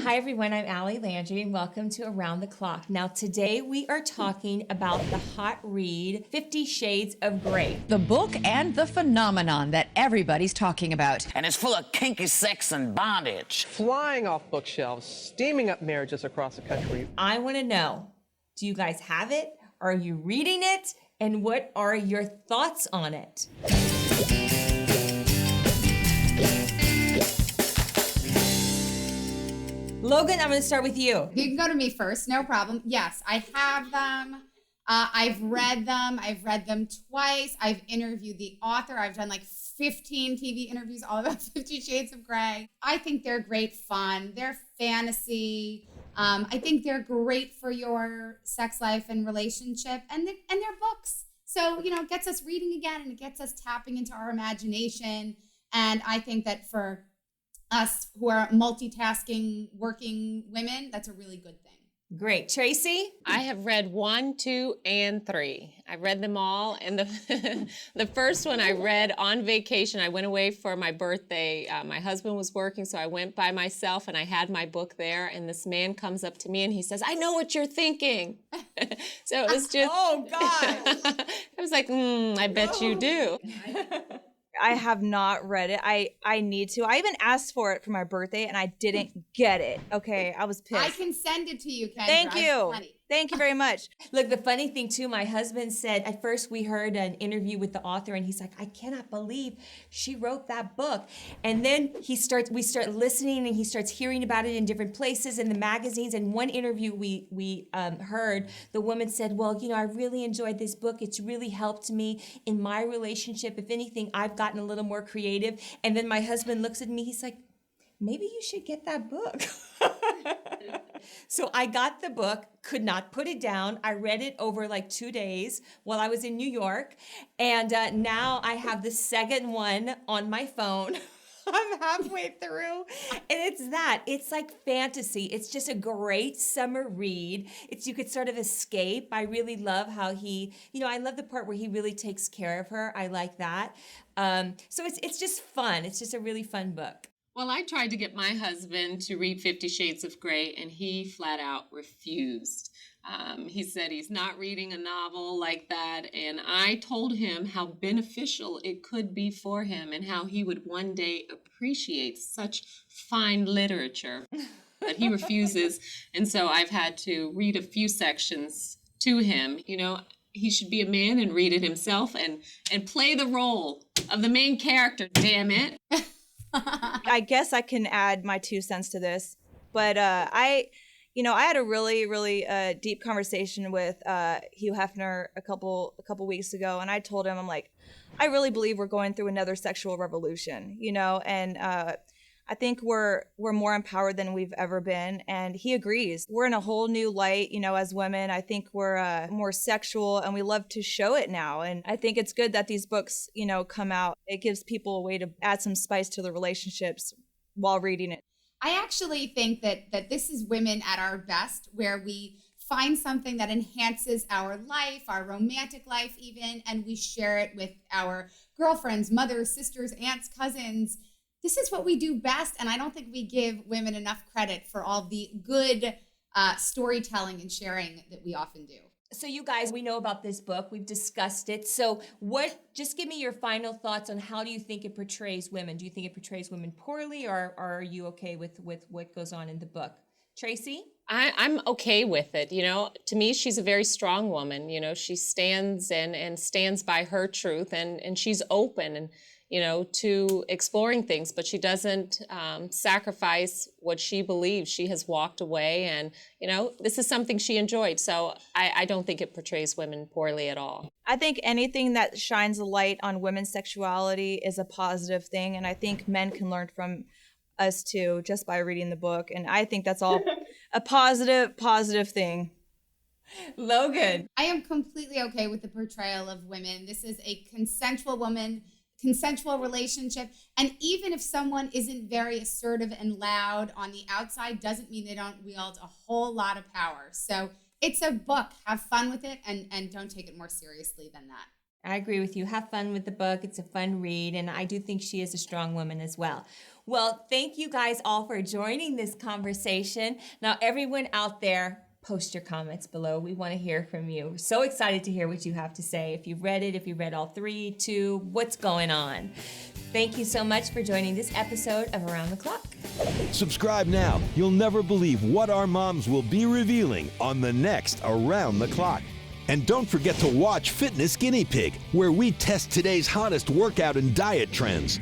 Hi everyone, I'm Landry and welcome to Around the Clock. Now today we are talking about the hot read, 50 Shades of Grey. The book and the phenomenon that everybody's talking about. And it's full of kinky sex and bondage. Flying off bookshelves, steaming up marriages across the country. I want to know, do you guys have it? Are you reading it? And what are your thoughts on it? Logan, I'm going to start with you. You can go to me first, no problem. Yes, I have them. I've read them. I've read them twice. I've interviewed the author. I've done like 15 TV interviews all about 50 Shades of Grey. I think they're great fun. They're fantasy. I think they're great for your sex life and relationship, and they're books. So, you know, it gets us reading again, and it gets us tapping into our imagination. And I think that for us who are multitasking, working women, that's a really good thing. Great. Tracy? I have read 1, 2, and 3. I read them all. And the first one I read on vacation. I went away for my birthday. My husband was working, so I went by myself and I had my book there. And this man comes up to me and he says, "I know what you're thinking." So it was just, oh, God. I was like, I bet you do. I have not read it. I need to. I even asked for it for my birthday and I didn't get it. Okay, I was pissed. I can send it to you, Kendra. Thank you. Thank you very much. Look, the funny thing too, my husband said, at first we heard an interview with the author and he's like, "I cannot believe she wrote that book." And then we start listening and he starts hearing about it in different places in the magazines. And one interview we heard, the woman said, "Well, you know, I really enjoyed this book. It's really helped me in my relationship. If anything, I've gotten a little more creative." And then my husband looks at me, he's like, "Maybe you should get that book." So I got the book, could not put it down. I read it over like 2 days while I was in New York. And now I have the second one on my phone. I'm halfway through. And it's like fantasy. It's just a great summer read. You could sort of escape. I really love how I love the part where he really takes care of her. I like that. So it's just fun. It's just a really fun book. Well, I tried to get my husband to read 50 Shades of Grey, and he flat out refused. He said he's not reading a novel like that, and I told him how beneficial it could be for him and how he would one day appreciate such fine literature. But he refuses, and so I've had to read a few sections to him. You know, he should be a man and read it himself and play the role of the main character, damn it. I guess I can add my 2 cents to this, but I had a really, really deep conversation with Hugh Hefner a couple weeks ago, and I told him, I'm like, I really believe we're going through another sexual revolution, and I think we're more empowered than we've ever been, and he agrees. We're in a whole new light, as women. I think we're more sexual, and we love to show it now. And I think it's good that these books, come out. It gives people a way to add some spice to the relationships while reading it. I actually think that this is women at our best, where we find something that enhances our life, our romantic life even, and we share it with our girlfriends, mothers, sisters, aunts, cousins. This is what we do best, and I don't think we give women enough credit for all the good storytelling and sharing that we often do. So you guys, we know about this book. We've discussed it. So just give me your final thoughts on how do you think it portrays women? Do you think it portrays women poorly, or are you okay with what goes on in the book? Tracy? I'm okay with it. To me, she's a very strong woman. She stands and stands by her truth, and she's open and to exploring things, but she doesn't sacrifice what she believes. She has walked away, and, this is something she enjoyed. So I don't think it portrays women poorly at all. I think anything that shines a light on women's sexuality is a positive thing, and I think men can learn from us too, just by reading the book. And I think that's all a positive thing. Logan. I am completely okay with the portrayal of women. This is a consensual relationship. And even if someone isn't very assertive and loud on the outside, doesn't mean they don't wield a whole lot of power. So it's a book. Have fun with it, and don't take it more seriously than that. I agree with you. Have fun with the book. It's a fun read, and I do think she is a strong woman as well. Well, thank you guys all for joining this conversation. Now, everyone out there, post your comments below. We want to hear from you. We're so excited to hear what you have to say. If you've read it, if you read all 3, 2, what's going on? Thank you so much for joining this episode of Around the Clock. Subscribe now. You'll never believe what our moms will be revealing on the next Around the Clock. And don't forget to watch Fitness Guinea Pig, where we test today's hottest workout and diet trends.